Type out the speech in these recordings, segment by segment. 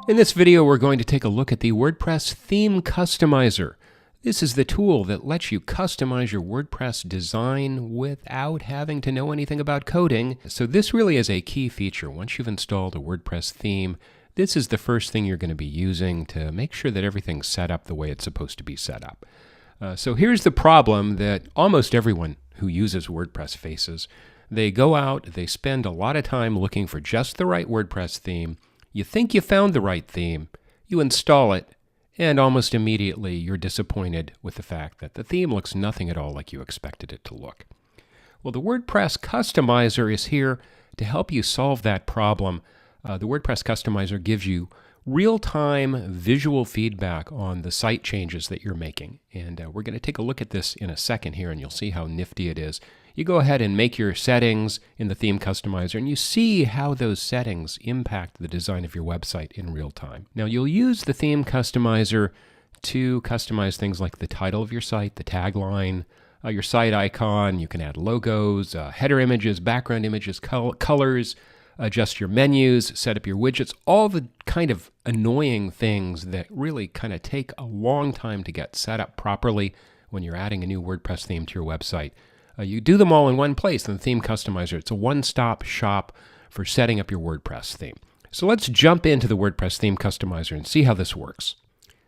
In this video, we're going to take a look at the WordPress Theme Customizer. This is the tool that lets you customize your WordPress design without having to know anything about coding. So this really is a key feature. Once you've installed a WordPress theme, this is the first thing you're going to be using to make sure that everything's set up the way it's supposed to be set up. So here's the problem that almost everyone who uses WordPress faces. They go out, they spend a lot of time looking for just the right WordPress theme. You think you found the right theme, you install it, and almost immediately you're disappointed with the fact that the theme looks nothing at all like you expected it to look. Well, the WordPress Customizer is here to help you solve that problem. The WordPress Customizer gives you real-time visual feedback on the site changes that you're making. And we're going to take a look at this in a second here, and you'll see how nifty it is. You go ahead and make your settings in the Theme Customizer, and you see how those settings impact the design of your website in real time. Now, you'll use the Theme Customizer to customize things like the title of your site, the tagline, your site icon. You can add logos, header images, background images, colors, adjust your menus, set up your widgets, all the kind of annoying things that really kind of take a long time to get set up properly when you're adding a new WordPress theme to your website. You do them all in one place in the Theme Customizer. It's a one-stop shop for setting up your WordPress theme. So let's jump into the WordPress Theme Customizer and see how this works.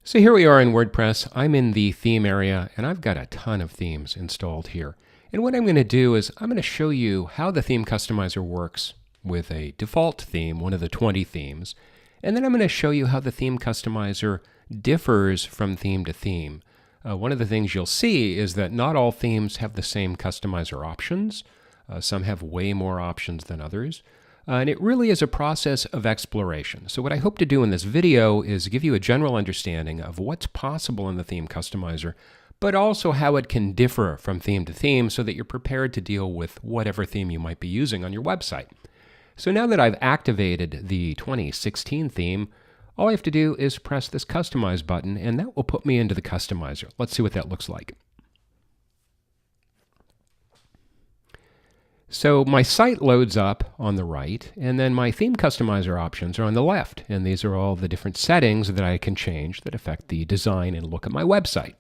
So here we are in WordPress. I'm in the theme area, and I've got a ton of themes installed here. And what I'm going to do is I'm going to show you how the Theme Customizer works with a default theme, one of the 20 themes. And then I'm going to show you how the Theme Customizer differs from theme to theme. One of the things you'll see is that not all themes have the same customizer options. Some have way more options than others. And it really is a process of exploration. So what I hope to do in this video is give you a general understanding of what's possible in the Theme Customizer, but also how it can differ from theme to theme so that you're prepared to deal with whatever theme you might be using on your website. So now that I've activated the 2016 theme, all I have to do is press this Customize button, and that will put me into the Customizer. Let's see what that looks like. So my site loads up on the right, and then my Theme Customizer options are on the left. And these are all the different settings that I can change that affect the design and look of my website.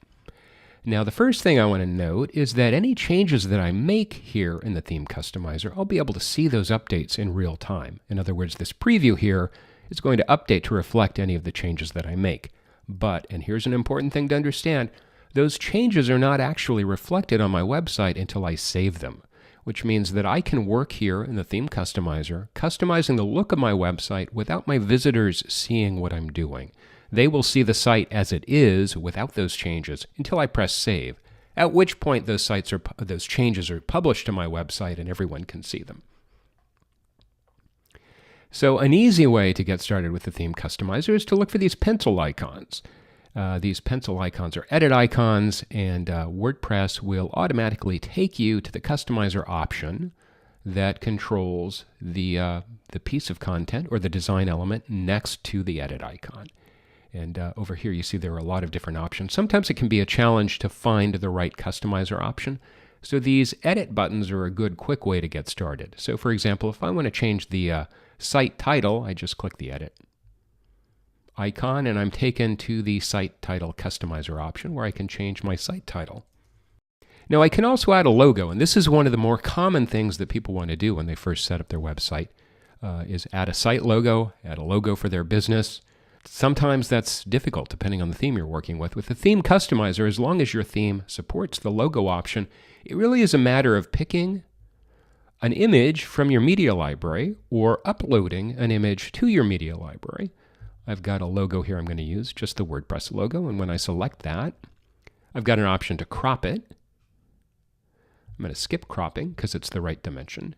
Now, the first thing I want to note is that any changes that I make here in the Theme Customizer, I'll be able to see those updates in real time. In other words, this preview here is going to update to reflect any of the changes that I make. But, and here's an important thing to understand, those changes are not actually reflected on my website until I save them, which means that I can work here in the Theme Customizer, customizing the look of my website without my visitors seeing what I'm doing. They will see the site as it is without those changes until I press save, at which point those changes are published to my website and everyone can see them. So an easy way to get started with the Theme Customizer is to look for these pencil icons. These pencil icons are edit icons, and WordPress will automatically take you to the Customizer option that controls the piece of content or the design element next to the edit icon. And over here you see there are a lot of different options. Sometimes it can be a challenge to find the right Customizer option. So these edit buttons are a good quick way to get started. So for example, if I want to change the site title, I just click the edit icon and I'm taken to the site title customizer option where I can change my site title. Now I can also add a logo, and this is one of the more common things that people want to do when they first set up their website, is add a site logo, add a logo for their business. Sometimes that's difficult depending on the theme you're working with. With the Theme Customizer, as long as your theme supports the logo option, it really is a matter of picking an image from your media library or uploading an image to your media library. I've got a logo here I'm going to use, just the WordPress logo, and when I select that, I've got an option to crop it. I'm going to skip cropping because it's the right dimension,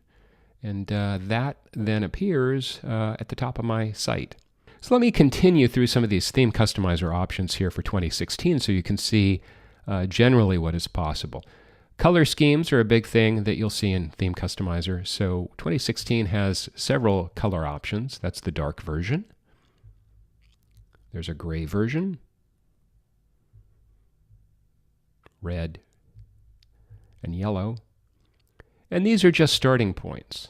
and that then appears at the top of my site. So let me continue through some of these Theme Customizer options here for 2016 so you can see generally what is possible. Color schemes are a big thing that you'll see in Theme Customizer. So 2016 has several color options. That's the dark version. There's a gray version, red, and yellow. And these are just starting points.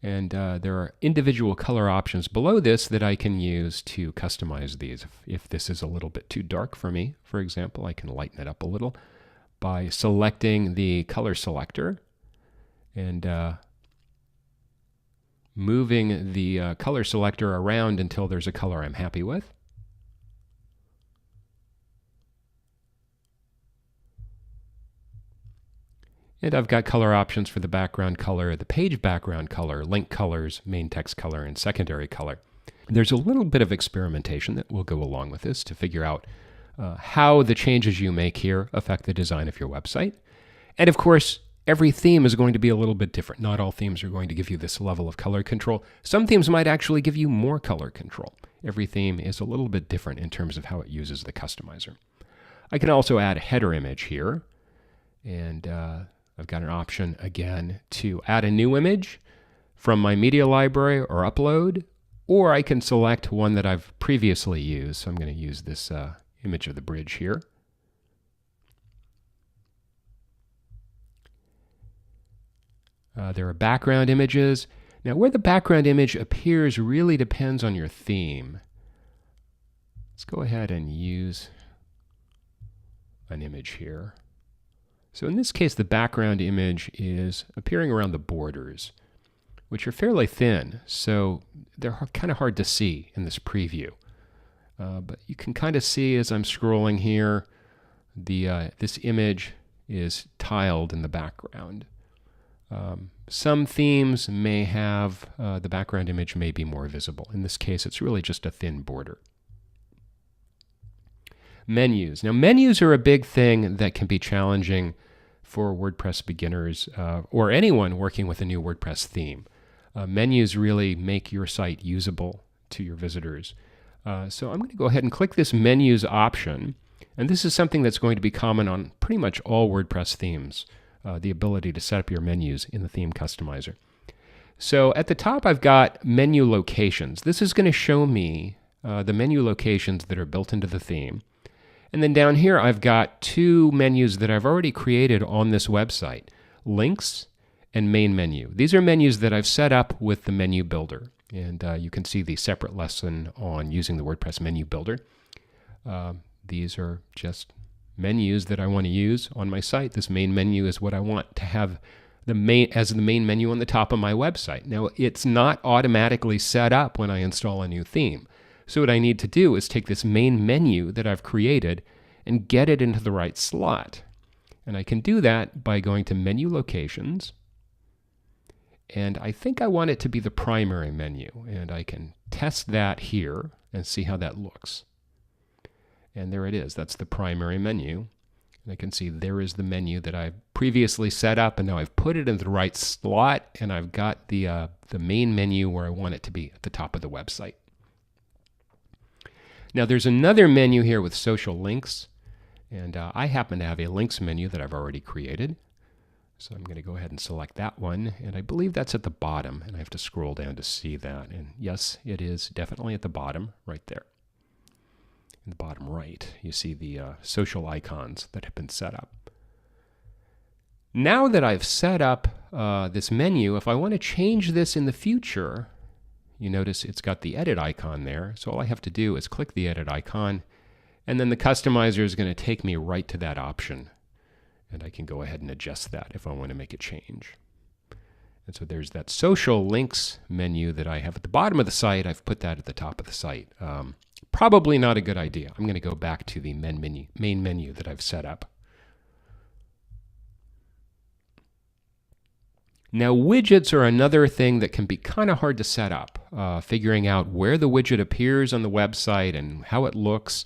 And there are individual color options below this that I can use to customize these. If this is a little bit too dark for me, for example, I can lighten it up a little by selecting the color selector and moving the color selector around until there's a color I'm happy with. And I've got color options for the background color, the page background color, link colors, main text color, and secondary color. There's a little bit of experimentation that will go along with this to figure out how the changes you make here affect the design of your website. And of course, every theme is going to be a little bit different. Not all themes are going to give you this level of color control. Some themes might actually give you more color control. Every theme is a little bit different in terms of how it uses the customizer. I can also add a header image here, and I've got an option again to add a new image from my media library or upload, or I can select one that I've previously used. So I'm going to use this image of the bridge here. There are background images. Now, where the background image appears really depends on your theme. Let's go ahead and use an image here. So in this case, the background image is appearing around the borders, which are fairly thin, so they're kind of hard to see in this preview. But you can kind of see as I'm scrolling here, this image is tiled in the background. Some themes may have the background image may be more visible. In this case, it's really just a thin border. Menus. Now, menus are a big thing that can be challenging for WordPress beginners or anyone working with a new WordPress theme. Menus really make your site usable to your visitors. So I'm going to go ahead and click this menus option. And this is something that's going to be common on pretty much all WordPress themes, the ability to set up your menus in the theme customizer. So at the top, I've got menu locations. This is going to show me the menu locations that are built into the theme. And then down here, I've got two menus that I've already created on this website, links and main menu. These are menus that I've set up with the menu builder. And you can see the separate lesson on using the WordPress menu builder. These are just menus that I want to use on my site. This main menu is what I want to have as the main menu on the top of my website. Now, it's not automatically set up when I install a new theme. So what I need to do is take this main menu that I've created and get it into the right slot. And I can do that by going to Menu Locations. And I think I want it to be the primary menu. And I can test that here and see how that looks. And there it is. That's the primary menu. And I can see there is the menu that I previously set up. And now I've put it in the right slot. And I've got the main menu where I want it to be at the top of the website. Now there's another menu here with social links, and I happen to have a links menu that I've already created. So I'm going to go ahead and select that one, and I believe that's at the bottom, and I have to scroll down to see that. And yes, it is definitely at the bottom, right there. In the bottom right, you see the social icons that have been set up. Now that I've set up this menu, if I want to change this in the future, you notice it's got the edit icon there. So all I have to do is click the edit icon, and then the customizer is going to take me right to that option. And I can go ahead and adjust that if I want to make a change. And so there's that social links menu that I have at the bottom of the site. I've put that at the top of the site. Probably not a good idea. I'm going to go back to the main menu that I've set up. Now, widgets are another thing that can be kind of hard to set up, figuring out where the widget appears on the website and how it looks.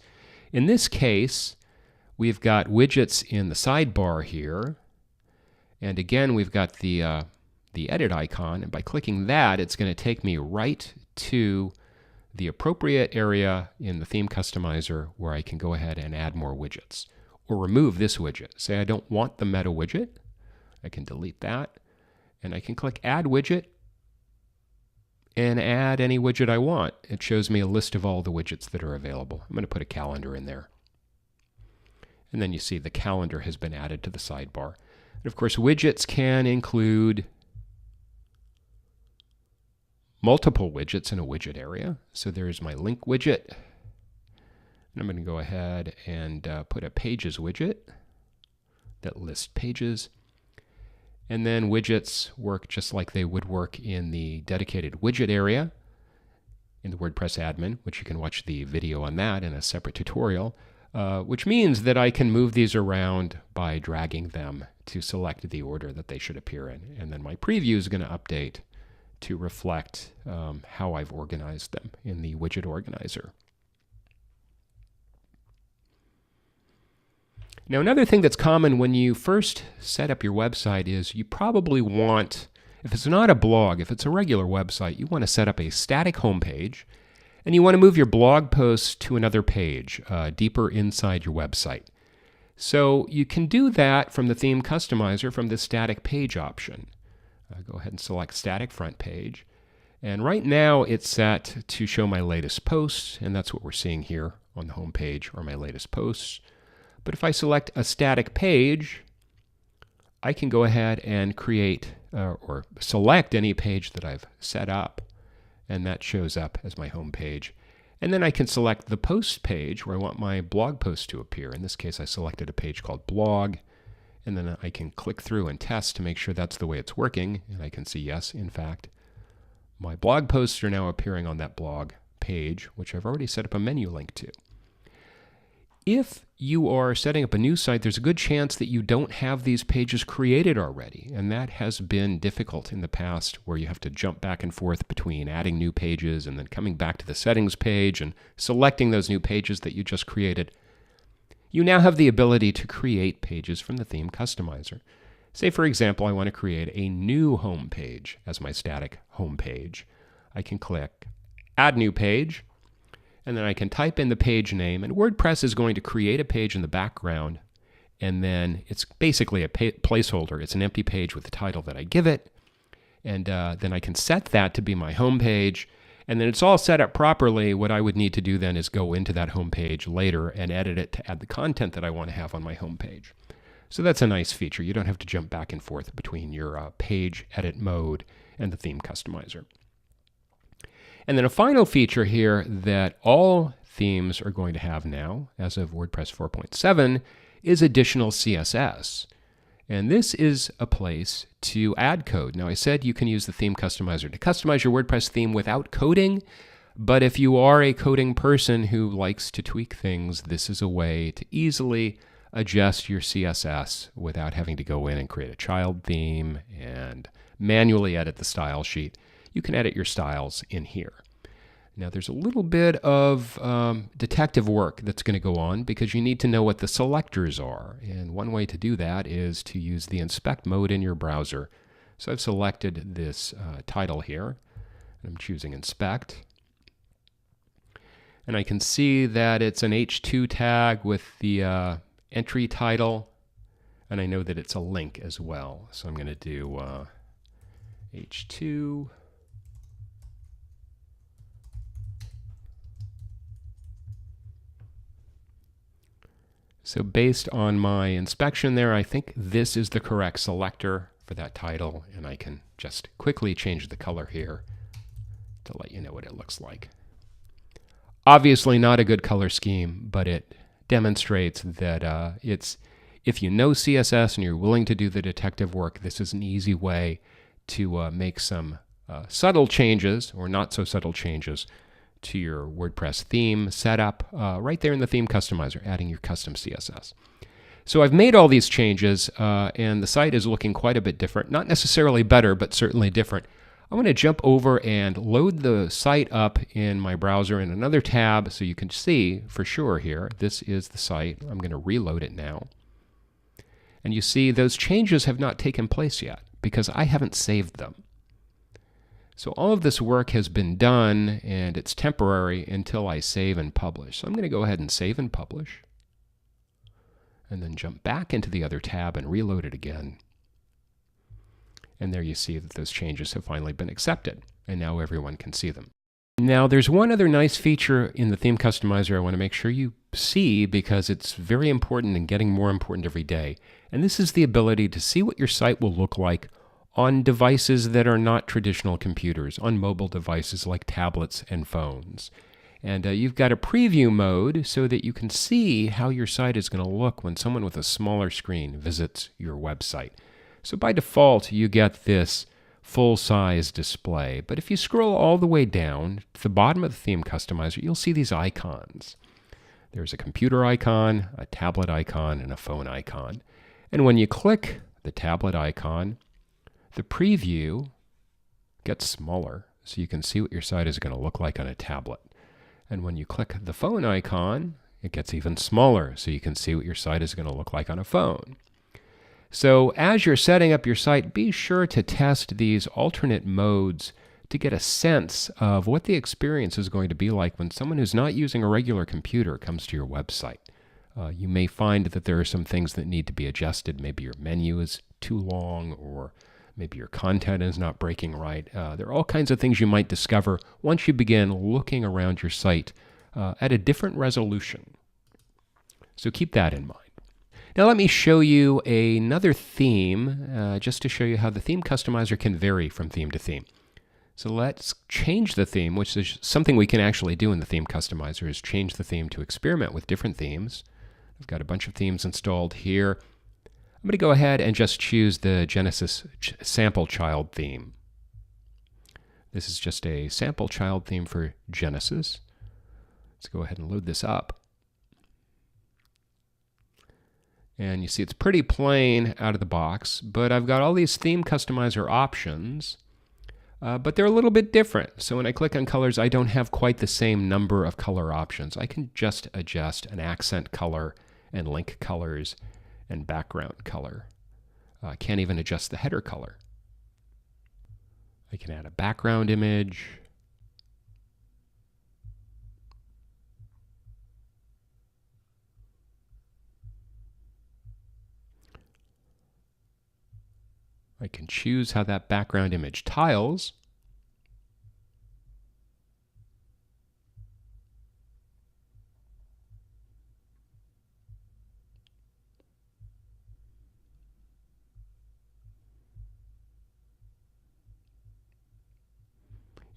In this case, we've got widgets in the sidebar here. And again, we've got the edit icon. And by clicking that, it's going to take me right to the appropriate area in the theme customizer where I can go ahead and add more widgets or remove this widget. Say I don't want the meta widget. I can delete that. And I can click Add Widget and add any widget I want. It shows me a list of all the widgets that are available. I'm going to put a calendar in there. And then you see the calendar has been added to the sidebar. And of course, widgets can include multiple widgets in a widget area. So there's my link widget. And I'm going to go ahead and put a pages widget that lists pages. And then widgets work just like they would work in the dedicated widget area in the WordPress admin, which you can watch the video on that in a separate tutorial, which means that I can move these around by dragging them to select the order that they should appear in. And then my preview is going to update to reflect how I've organized them in the widget organizer. Now, another thing that's common when you first set up your website is you probably want, if it's not a blog, if it's a regular website, you want to set up a static homepage, and you want to move your blog posts to another page, deeper inside your website. So you can do that from the theme customizer from the static page option. Go ahead and select static front page. And right now it's set to show my latest posts, and that's what we're seeing here on the home page are my latest posts. But if I select a static page, I can go ahead and create or select any page that I've set up, and that shows up as my home page. And then I can select the post page where I want my blog post to appear. In this case, I selected a page called blog, and then I can click through and test to make sure that's the way it's working. And I can see, yes, in fact, my blog posts are now appearing on that blog page, which I've already set up a menu link to. If you are setting up a new site, there's a good chance that you don't have these pages created already, and that has been difficult in the past, where you have to jump back and forth between adding new pages and then coming back to the settings page and selecting those new pages that you just created. You now have the ability to create pages from the theme customizer. Say, for example, I want to create a new home page as my static home page. I can click Add New Page, and then I can type in the page name, and WordPress is going to create a page in the background, and then it's basically a placeholder. It's an empty page with the title that I give it, and then I can set that to be my home page, and then it's all set up properly. What I would need to do then is go into that home page later and edit it to add the content that I want to have on my home page. So that's a nice feature. You don't have to jump back and forth between your page edit mode and the theme customizer. And then a final feature here that all themes are going to have now, as of WordPress 4.7, is additional CSS. And this is a place to add code. Now, I said you can use the theme customizer to customize your WordPress theme without coding, but if you are a coding person who likes to tweak things, this is a way to easily adjust your CSS without having to go in and create a child theme and manually edit the style sheet. You can edit your styles in here. Now there's a little bit of detective work that's going to go on because you need to know what the selectors are. And one way to do that is to use the inspect mode in your browser. So I've selected this title here, and I'm choosing inspect. And I can see that it's an H2 tag with the entry title, and I know that it's a link as well. So I'm going to do H2. So based on my inspection there, I think this is the correct selector for that title, and I can just quickly change the color here to let you know what it looks like. Obviously not a good color scheme, but it demonstrates that if you know CSS and you're willing to do the detective work, this is an easy way to make some subtle changes or not so subtle changes to your WordPress theme setup right there in the theme customizer, adding your custom CSS. So I've made all these changes and the site is looking quite a bit different. Not necessarily better, but certainly different. I'm going to jump over and load the site up in my browser in another tab so you can see for sure here. This is the site. I'm going to reload it now. And you see those changes have not taken place yet because I haven't saved them. So all of this work has been done, and it's temporary until I save and publish. So I'm going to go ahead and save and publish, and then jump back into the other tab and reload it again. And there you see that those changes have finally been accepted, and now everyone can see them. Now there's one other nice feature in the theme customizer I want to make sure you see because it's very important and getting more important every day. And this is the ability to see what your site will look like on devices that are not traditional computers, on mobile devices like tablets and phones. And you've got a preview mode so that you can see how your site is going to look when someone with a smaller screen visits your website. So by default, you get this full-size display. But if you scroll all the way down to the bottom of the theme customizer, you'll see these icons. There's a computer icon, a tablet icon, and a phone icon. And when you click the tablet icon, the preview gets smaller so you can see what your site is going to look like on a tablet. And when you click the phone icon, it gets even smaller so you can see what your site is going to look like on a phone. So as you're setting up your site, be sure to test these alternate modes to get a sense of what the experience is going to be like when someone who's not using a regular computer comes to your website. You may find that there are some things that need to be adjusted. Maybe your menu is too long, or maybe your content is not breaking right. There are all kinds of things you might discover once you begin looking around your site at a different resolution. So keep that in mind. Now let me show you another theme, just to show you how the theme customizer can vary from theme to theme. So let's change the theme, which is something we can actually do in the theme customizer, is change the theme to experiment with different themes. I've got a bunch of themes installed here. I'm going to go ahead and just choose the Genesis sample child theme. This is just a sample child theme for Genesis. Let's go ahead and load this up. And you see it's pretty plain out of the box, but I've got all these theme customizer options, but they're a little bit different. So when I click on colors, I don't have quite the same number of color options. I can just adjust an accent color and link colors and background color. I can't even adjust the header color. I can add a background image. I can choose how that background image tiles.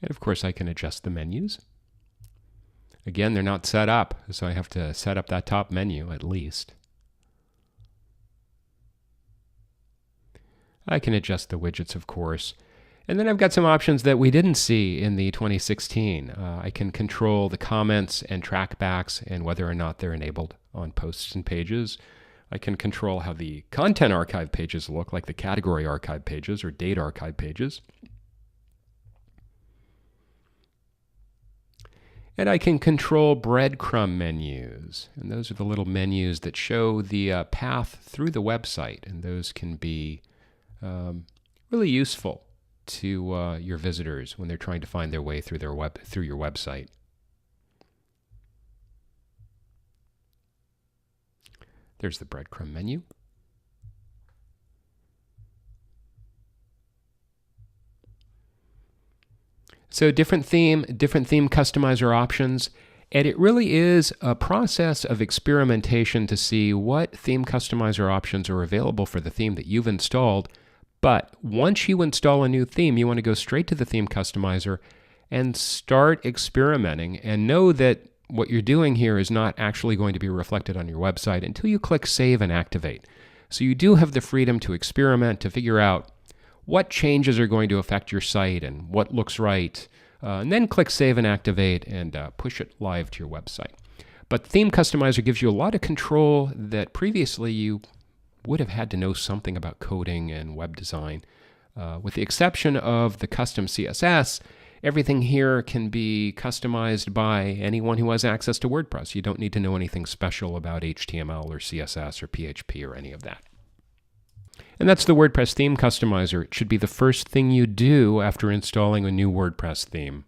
And of course I can adjust the menus. Again, they're not set up, so I have to set up that top menu at least. I can adjust the widgets, of course. And then I've got some options that we didn't see in the 2016. I can control the comments and trackbacks and whether or not they're enabled on posts and pages. I can control how the content archive pages look, like the category archive pages or date archive pages. And I can control breadcrumb menus. And those are the little menus that show the path through the website. And those can be really useful to your visitors when they're trying to find their way through your website. There's the breadcrumb menu. So different theme customizer options, and it really is a process of experimentation to see what theme customizer options are available for the theme that you've installed. But once you install a new theme, you want to go straight to the theme customizer and start experimenting, and know that what you're doing here is not actually going to be reflected on your website until you click Save and Activate. So you do have the freedom to experiment, to figure out what changes are going to affect your site and what looks right, and then click Save and Activate and push it live to your website. But Theme Customizer gives you a lot of control that previously you would have had to know something about coding and web design. With the exception of the custom CSS, everything here can be customized by anyone who has access to WordPress. You don't need to know anything special about HTML or CSS or PHP or any of that. And that's the WordPress Theme Customizer. It should be the first thing you do after installing a new WordPress theme.